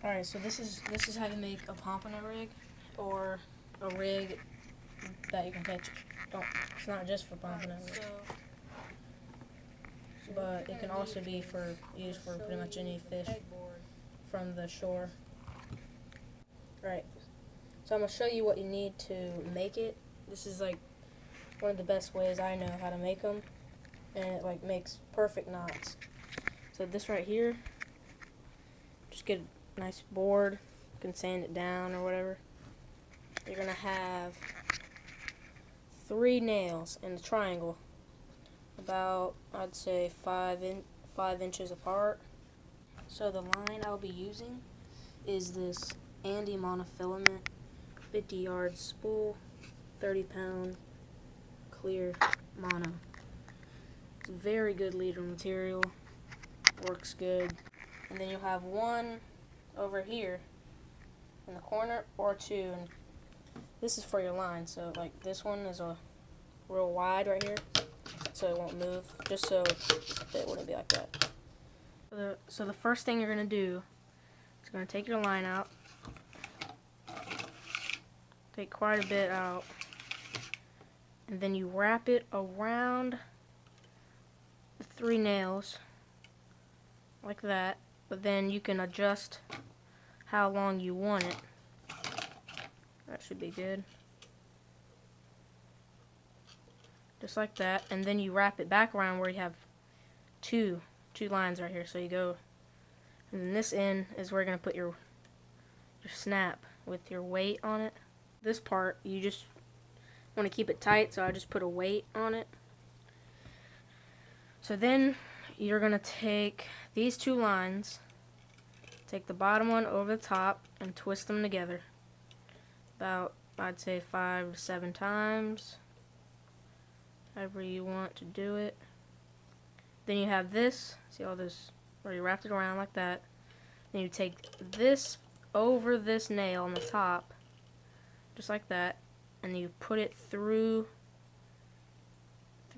Alright, so this is how you make a pompano rig, or a rig that you can catch. It's not just for pompano, but it can also be used for pretty much any fish from the shore. Right. So I'm gonna show you what you need to make it. This is like one of the best ways I know how to make them, and it like makes perfect knots. So this right here, just get a nice board. You can sand it down or whatever. You're gonna have 3 nails in a triangle, about I'd say 5 inches apart. So the line I'll be using is this Andy monofilament 50-yard spool, 30-pound clear mono. It's a very good leader material, works good. And then you'll have one over here in the corner, or 2, and this is for your line. So like this one is a real wide right here, so it won't move, just so it wouldn't be like that. So the first thing you're gonna do is gonna take your line out, take quite a bit out, and then you wrap it around the 3 nails like that, but then you can adjust how long you want it. That should be good. Just like that, and then you wrap it back around where you have two lines right here. So you go, and then this end is where you're gonna put your snap with your weight on it. This part you just want to keep it tight, so I just put a weight on it. So then you're gonna take these 2 lines, take the bottom one over the top, and twist them together about, I'd say, 5 to 7 times, however you want to do it. Then you have this, see all this where you wrapped it around like that. Then you take this over this nail on the top, just like that, and you put it through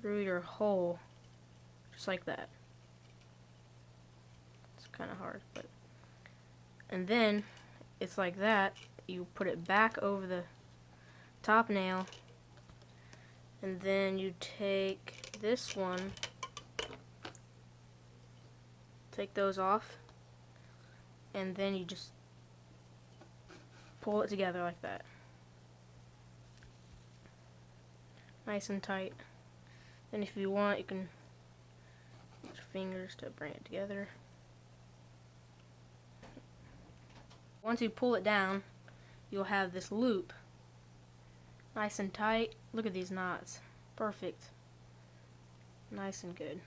your hole, just like that. It's kind of hard, but, and then it's like that. You put it back over the top nail, and then you take this one, take those off, and then you just pull it together like that, nice and tight. Then if you want, you can use your fingers to bring it together. Once you pull it down, you'll have this loop, nice and tight. Look at these knots, perfect, nice and good.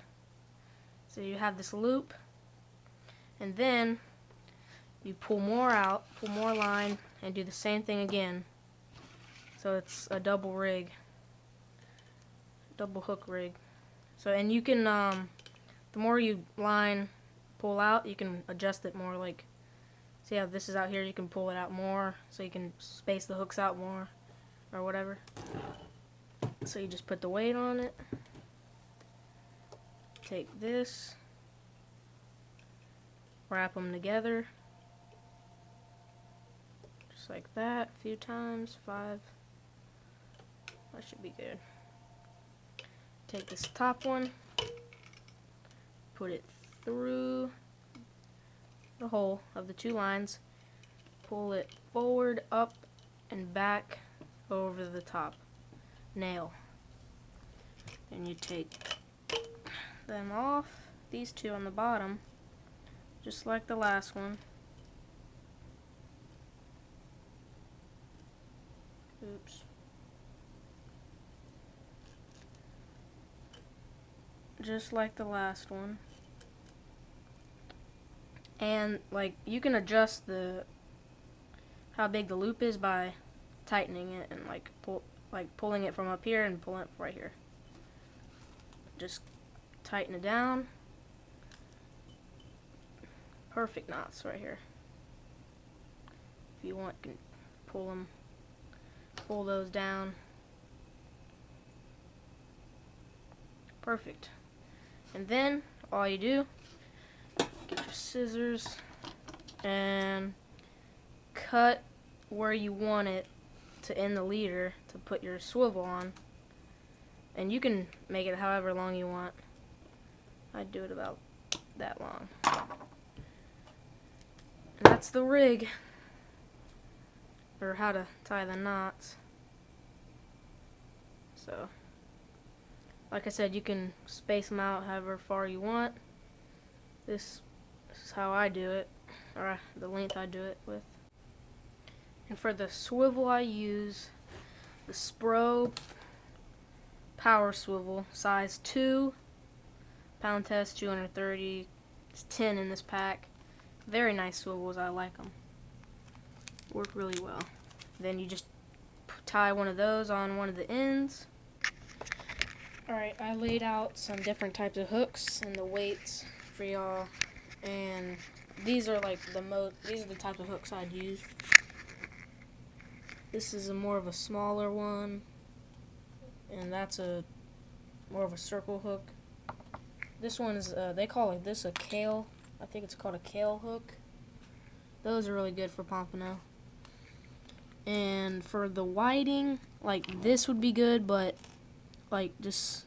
So you have this loop, and then you pull more out, pull more line, and do the same thing again. So it's a double rig, double hook rig. So, and you can, the more you pull out, you can adjust it more. Like, see how this is out here, you can pull it out more, so you can space the hooks out more, or whatever. So you just put the weight on it, take this, wrap them together, just like that, a few times, 5, that should be good. Take this top one, put it through the hole of the 2 lines, pull it forward, up, and back over the top nail, and you take them off, these 2 on the bottom, just like the last one. Oops. Just like the last one. And like, you can adjust how big the loop is by tightening it and pulling it from up here and pulling it right here. Just tighten it down. Perfect knots right here. If you want, you can pull those down. Perfect. And then all you do, get your scissors and cut where you want it to end the leader to put your swivel on, and you can make it however long you want. I'd do it about that long. And that's the rig, or how to tie the knots. So, like I said, you can space them out however far you want. This is how I do it, or the length I do it with. And for the swivel, I use the Spro Power Swivel, size 2, pound test 230. It's 10 in this pack. Very nice swivels, I like them. Work really well. Then you just tie one of those on one of the ends. Alright, I laid out some different types of hooks and the weights for y'all, and these are like these are the type of hooks I'd use. This is more of a smaller one, and that's more of a circle hook. This one is they call this a kale. I think it's called a kale hook. Those are really good for pompano. And for the whiting, like this would be good, but like just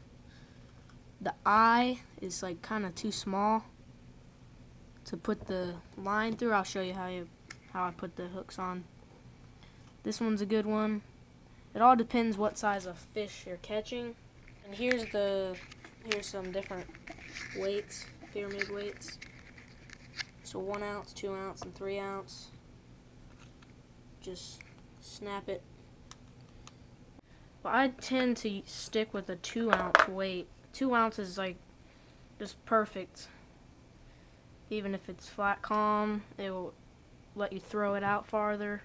the eye is like kind of too small to put the line through. I'll show you how I put the hooks on. This one's a good one. It all depends what size of fish you're catching. And here's some different weights, pyramid weights. So 1 ounce, 2 ounce, and 3 ounce. Just snap it. Well, I tend to stick with a 2 ounce weight. 2 ounces is like just perfect. Even if it's flat calm, it will let you throw it out farther.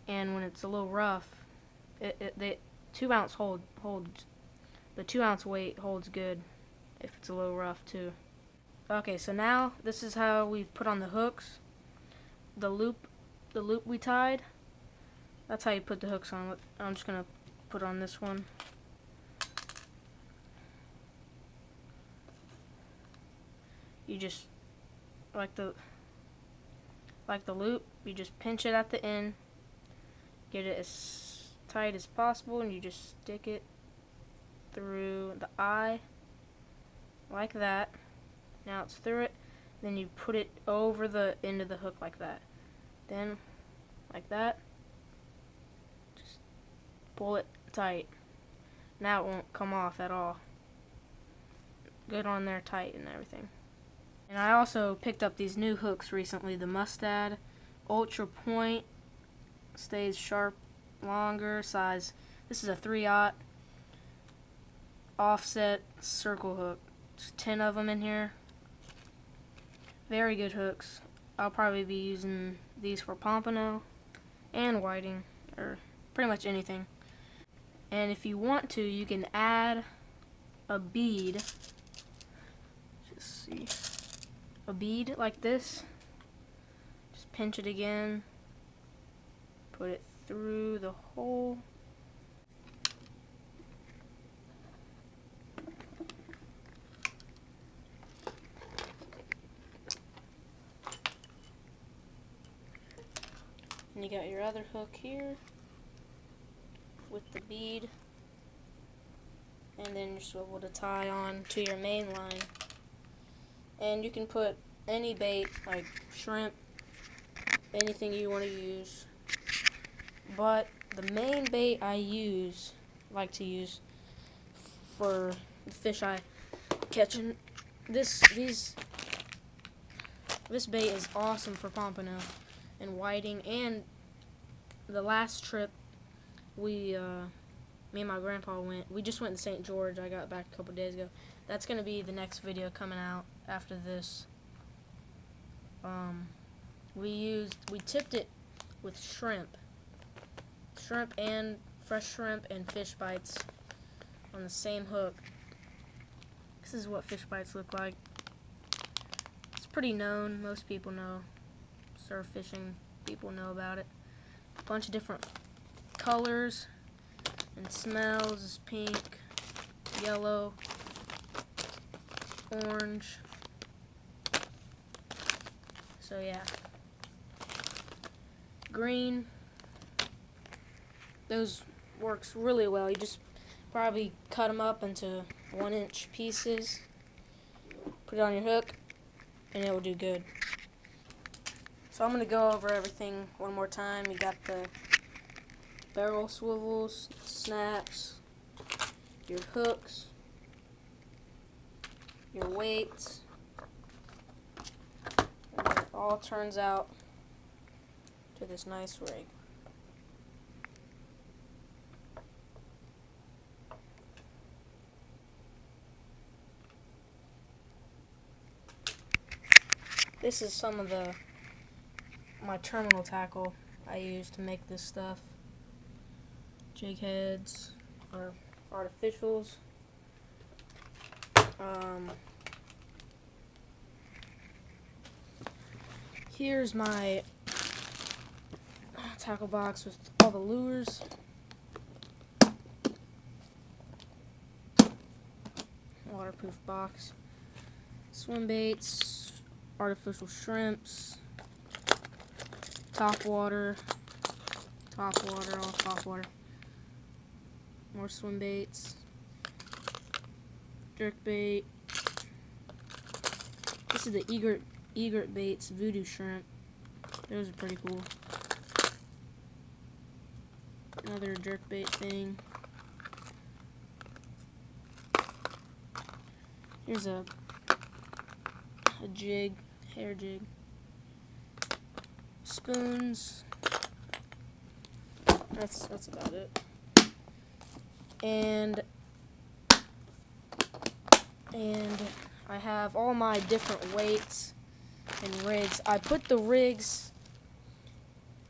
And when it's a little rough, the 2 ounce holds the 2 ounce weight holds good if it's a little rough too. Okay, so now this is how we put on the hooks. The loop we tied. That's how you put the hooks on. I'm just gonna put on this one. You just like the loop. You just pinch it at the end. Get it as tight as possible, and you just stick it through the eye like that. Now it's through it. Then you put it over the end of the hook like that. Then like that. Just pull it tight. Now it won't come off at all. Good on there tight and everything. And I also picked up these new hooks recently, the Mustad Ultra Point. Stays sharp longer, size. This is a 3/0 offset circle hook. There's 10 of them in here. Very good hooks. I'll probably be using these for pompano and whiting, or pretty much anything. And if you want to, you can add a bead. Just see. A bead like this. Just pinch it again. Put it through the hole. And you got your other hook here with the bead, and then your swivel to tie on to your main line. And you can put any bait, like shrimp, anything you want to use. But the main bait I like to use for the fish I catching, this bait is awesome for pompano and whiting. And the last trip me and my grandpa we just went to St. George. I got back a couple days ago. That's gonna be the next video coming out after this. We tipped it with shrimp and fresh shrimp and fish bites on the same hook. This is what fish bites look like. It's pretty known. Most people know. Surf fishing people know about it. A bunch of different colors and smells. Pink, yellow, orange. So yeah. green. Those works really well. You just probably cut them up into 1-inch pieces, put it on your hook, and it will do good. So I'm going to go over everything one more time. You got the barrel swivels, snaps, your hooks, your weights, and it all turns out to this nice rig. This is some of my terminal tackle I use to make this stuff. Jig heads or artificials. Here's my tackle box with all the lures. Waterproof box. Swim baits, artificial shrimps, top water, all top water. More swim baits, jerk bait. This is the egret baits, voodoo shrimp. Those are pretty cool. Another jerk bait thing. Here's a jig, hair jig. Spoons. That's about it. And I have all my different weights and rigs. I put the rigs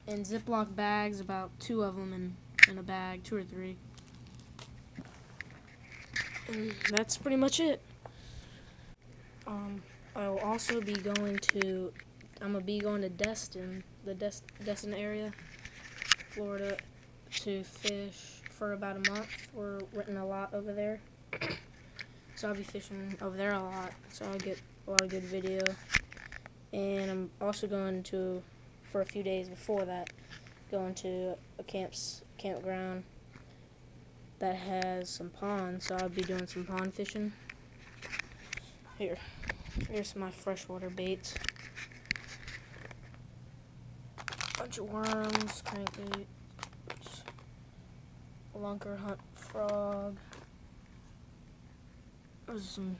in Ziploc bags, about 2 of them in a bag, 2 or 3. And that's pretty much it. I will also be going to Destin, the Destin area, Florida, to fish for about a month. We're renting a lot over there, so I'll be fishing over there a lot, so I'll get a lot of good video. And I'm also going to, for a few days before that, going to a campground that has some ponds, so I'll be doing some pond fishing. Here's my freshwater baits. Bunch of worms, crankbait, lunker hunt frog. Those are some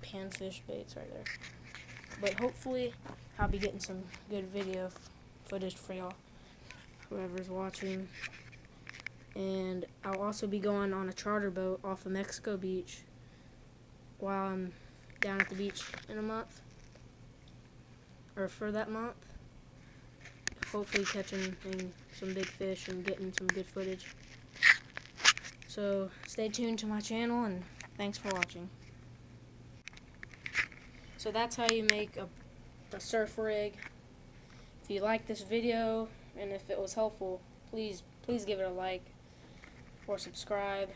panfish baits right there. But hopefully I'll be getting some good video footage for y'all, whoever's watching. And I'll also be going on a charter boat off of Mexico Beach while I'm down at the beach in a month, or for that month. Hopefully catching some big fish and getting some good footage. So stay tuned to my channel, and thanks for watching. So that's how you make a surf rig. If you like this video and if it was helpful, please give it a like or subscribe.